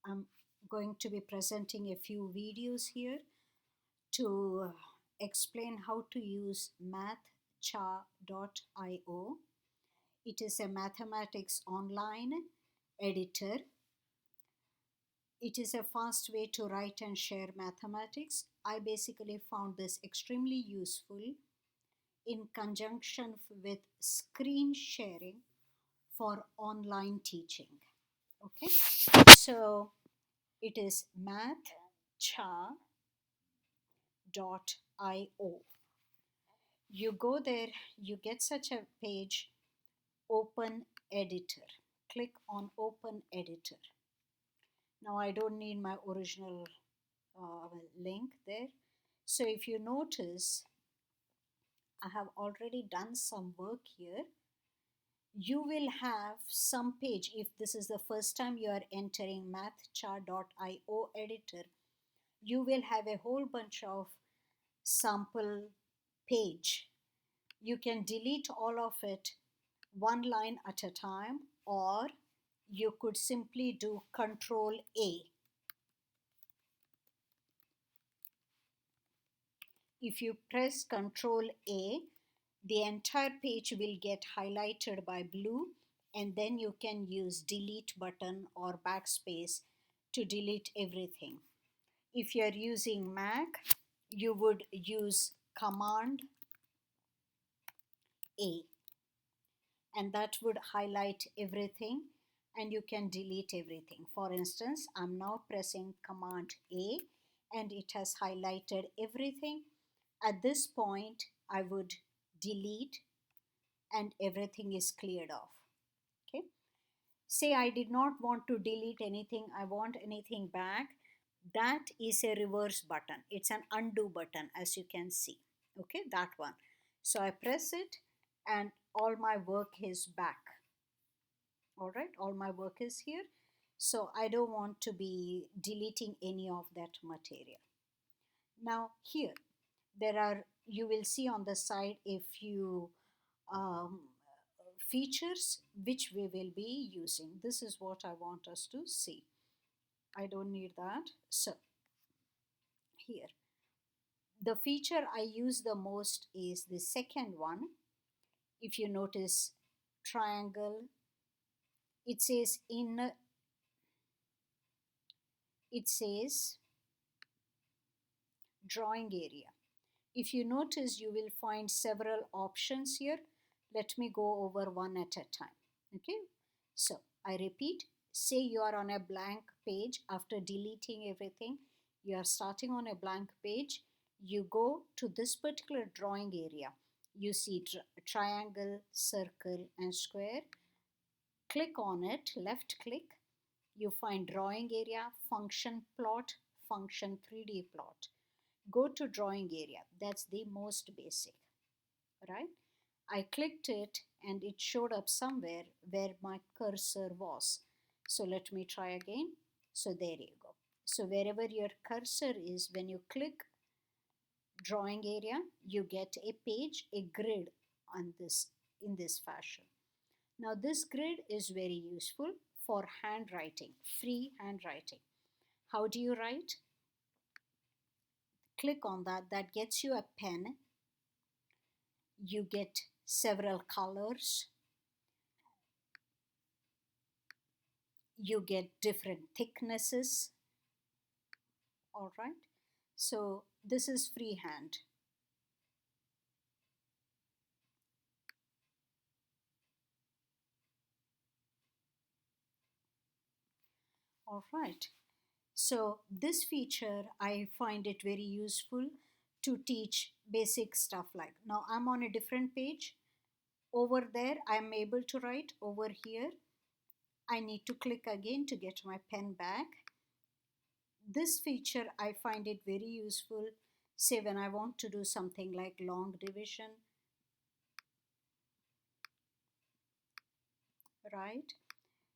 I'm going to be presenting a few videos here to explain how to use MathchaA.io. It is a mathematics online editor. It is a fast way to write and share mathematics. I basically found this extremely useful in conjunction with screen sharing for online teaching. Okay, so it is MathchaA.io. You go there, you get such a page, Open Editor. Click on Open Editor. Now I don't need my original link there. So if you notice, I have already done some work here. You will have some page. If this is the first time you are entering MathchaA.io editor, you will have a whole bunch of sample page. You can delete all of it one line at a time, or you could simply do Control A. If you press Control A, the entire page will get highlighted by blue, and then you can use delete button or backspace to delete everything. If you are using Mac, you would use Command A, and that would highlight everything and you can delete everything. For instance, I'm now pressing Command A and it has highlighted everything. At this point, I would delete and everything is cleared off. Okay. Say I did not want to delete anything, I want anything back. That is a reverse button. It's an undo button, as you can see. Okay, that one. So I press it and all my work is back. All right, all my work is here. So I don't want to be deleting any of that material. Now here, there are, you will see on the side a few features which we will be using. This is what I want us to see. I don't need that. So here, the feature I use the most is the second one. If you notice triangle, it says drawing area. If you notice, you will find several options here. Let me go over one at a time. Okay, so I repeat, say you are on a blank page after deleting everything. You are starting on a blank page. You go to this particular drawing area. You see triangle, circle, and square. Click on it, left click. You find drawing area, function plot, function 3D plot. Go to drawing area. That's the most basic, right? I clicked it and it showed up somewhere where my cursor was. So let me try again. So there you go. So wherever your cursor is, when you click drawing area, you get a page, a grid on this, in this fashion. Now this grid is very useful for handwriting, free handwriting. How do you write? Click on that. That gets you a pen. You get several colors. You get different thicknesses. All right. So this is freehand. All right. So this feature, I find it very useful to teach basic stuff like, now I'm on a different page. Over there, I'm able to write. Over here, I need to click again to get my pen back. This feature, I find it very useful, say when I want to do something like long division, right?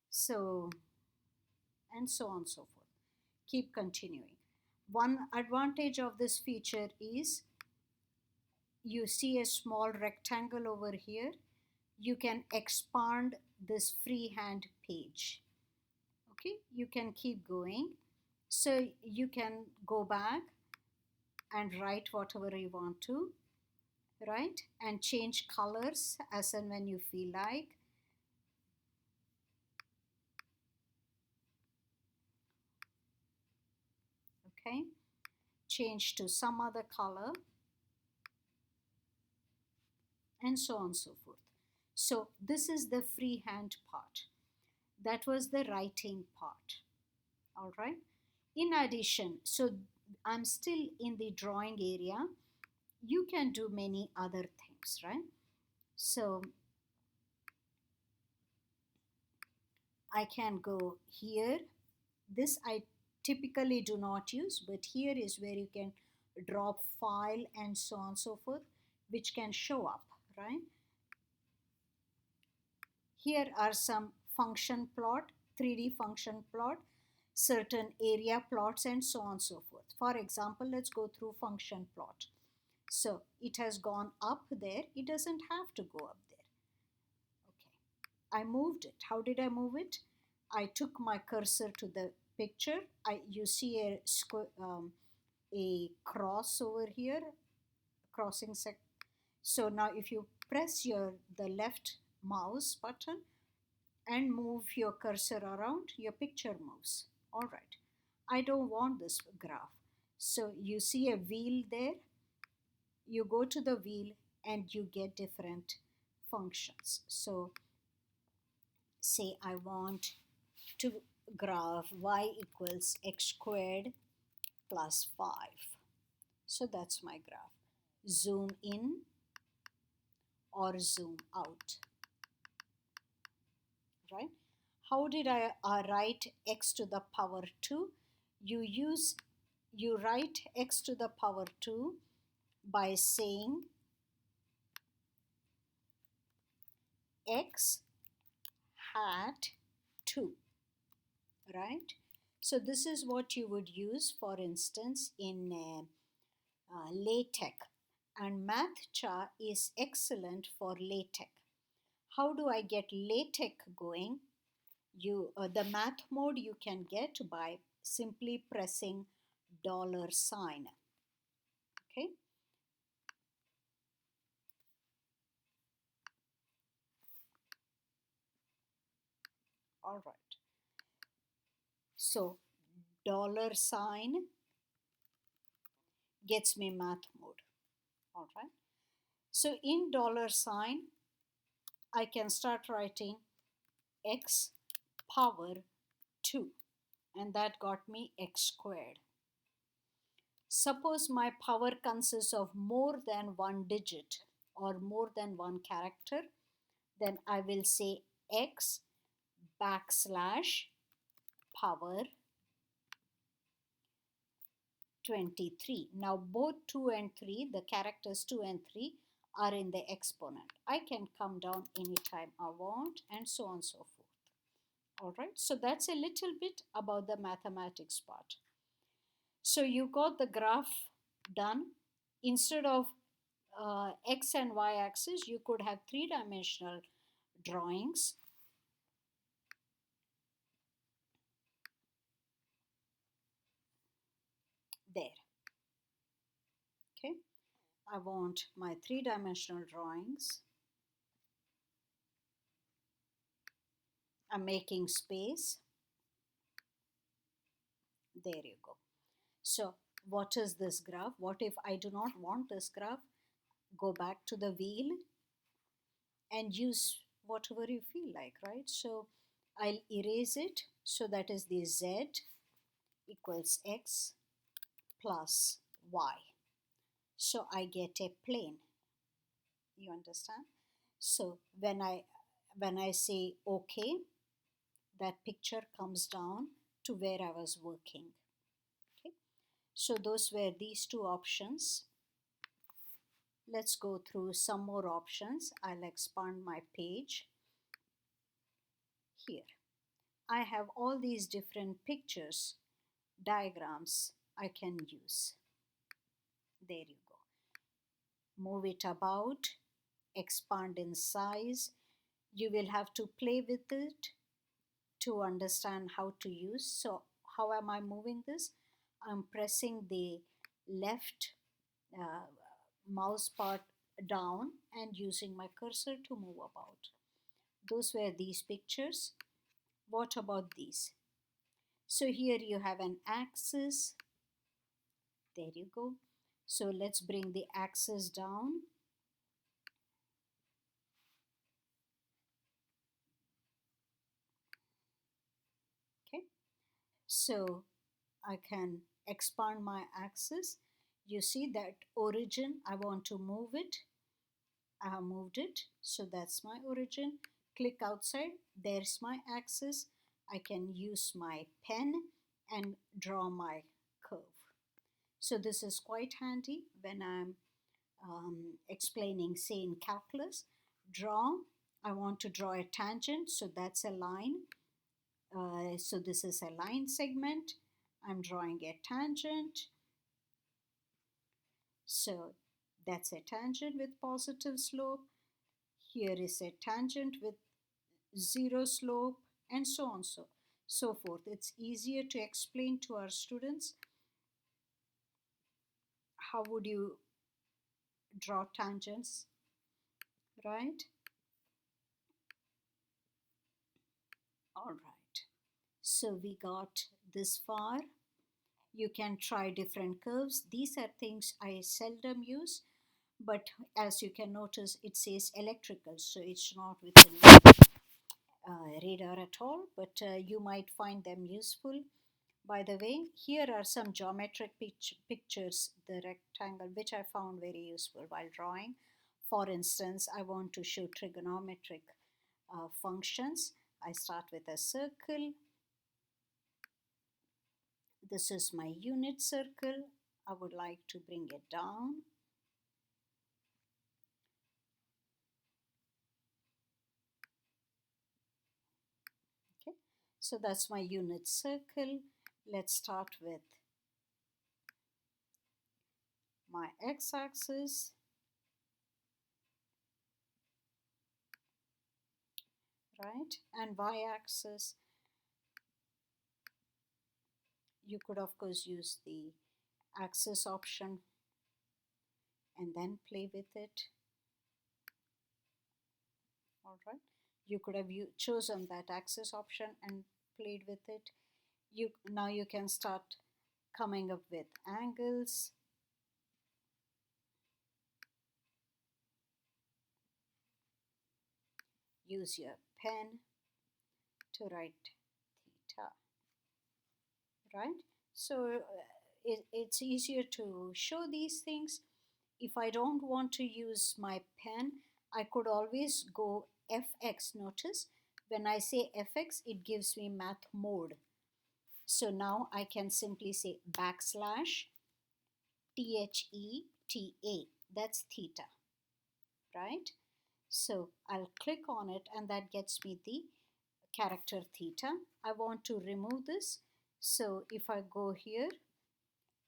So, and so on and so forth. Keep continuing. One advantage of this feature is you see a small rectangle over here. You can expand this freehand page. Okay, you can keep going. So you can go back and write whatever you want to, right? And change colors as and when you feel like. Okay, change to some other color, and so on and so forth. So this is the freehand part. That was the writing part. All right. In addition, so I'm still in the drawing area. You can do many other things, right? So I can go here. This I typically do not use, but here is where you can drop file and so on and so forth, which can show up, right? Here are some function plot, 3D function plot, certain area plots, and so on and so forth. For example, let's go through function plot. So it has gone up there. It doesn't have to go up there. Okay, I moved it. How did I move it? I took my cursor to the picture. You see a cross over here, crossing sec. So now if you press the left mouse button and move your cursor around, your picture moves. All right, I don't want this graph. So you see a wheel there. You go to the wheel and you get different functions. So say I want to graph y equals x squared plus 5. So that's my graph. Zoom in or zoom out, right? How did I write x to the power 2? You write x to the power 2 by saying x hat 2, right? So this is what you would use, for instance, in LaTeX, and MathchaA is excellent for LaTeX. How do I get LaTeX going? The math mode you can get by simply pressing $sign. Okay. All right. So $sign gets me math mode. All right. So in $sign, I can start writing x power 2, and that got me x squared. Suppose my power consists of more than one digit or more than one character, then I will say x backslash power 23. Now both 2 and 3, the characters 2 and 3 are in the exponent. I can come down anytime I want, and so on and so forth. All right, so that's a little bit about the mathematics part. So you got the graph done. Instead of x and y axis, you could have three-dimensional drawings. There. Okay, I want my three-dimensional drawings. I'm making space. There you go. So what is this graph? What if I do not want this graph? Go back to the wheel and use whatever you feel like, right? So I'll erase it. So that is the z equals x plus y. So I get a plane. You understand? So when I say okay, that picture comes down to where I was working. Okay, so those were these two options. Let's go through some more options. I'll expand my page. Here I have all these different pictures, diagrams I can use. There you go. Move it about, expand in size. You will have to play with it to understand how to use. So how am I moving this? I'm pressing the left uh, mouse part down and using my cursor to move about. Those were these pictures. What about these? So here you have an axis. There you go. So let's bring the axis down. Okay. So I can expand my axis. You see that origin, I want to move it. I have moved it. So that's my origin. Click outside. There's my axis. I can use my pen and draw my curve. So this is quite handy when I'm explaining, say, in calculus. Draw. I want to draw a tangent. So that's a line. So this is a line segment. I'm drawing a tangent. So that's a tangent with positive slope. Here is a tangent with zero slope, and so on, so forth. It's easier to explain to our students. How would you draw tangents, right? All right. So we got this far. You can try different curves. These are things I seldom use, but as you can notice, it says electrical, so it's not within radar at all, but you might find them useful. By the way, here are some geometric pictures, the rectangle, which I found very useful while drawing. For instance, I want to show trigonometric functions. I start with a circle. This is my unit circle. I would like to bring it down. Okay, so that's my unit circle. Let's start with my x-axis, right? And y-axis. You could, of course, use the axis option and then play with it. All right. You could have chosen that axis option and played with it. Now you can start coming up with angles. Use your pen to write theta, right? So it's easier to show these things. If I don't want to use my pen, I could always go FX. Notice when I say FX, it gives me math mode. So now I can simply say backslash THETA. That's theta, right? So I'll click on it and that gets me the character theta. I want to remove this. So if I go here,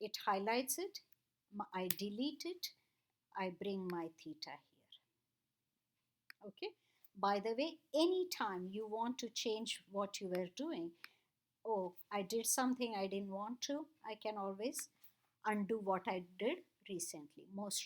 it highlights it. I delete it. I bring my theta here. Okay. By the way, anytime you want to change what you were doing, oh, I did something I didn't want to, I can always undo what I did recently. Most